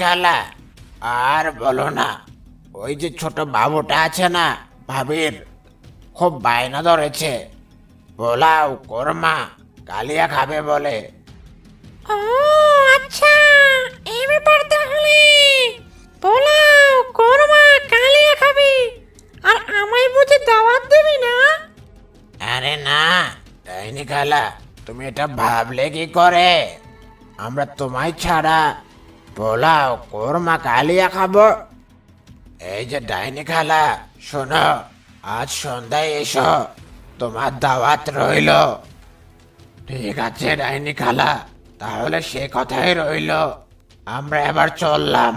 খালা, আর বলো না। ওই যে ছোট বাবুটা আছে না, ভাবির, খুব বায়না ধরেছে। পোলাও কোরমা কালিয়া খাবে বলে। ও আচ্ছা, এই ব্যাপার তাহলে। পোলাও কোরমা কালিয়া খাবি, আর আমায় বুঝি দাওয়াত দিবি না? আরে না ডাইনি খালা, তুমি এটা ভাবলে কি করে? আমরা তোমায় ছাড়া পোলাও কোরমা কালিয়া খাবো? এই যে ডাইনি খালা, শোনো, আজ সন্ধ্যায় এসো, তোমার দাওয়াত রইলো। ঠিক আছে ডাইনি খালা, তাহলে সে কথাই রইলো। আমরা এবার চললাম।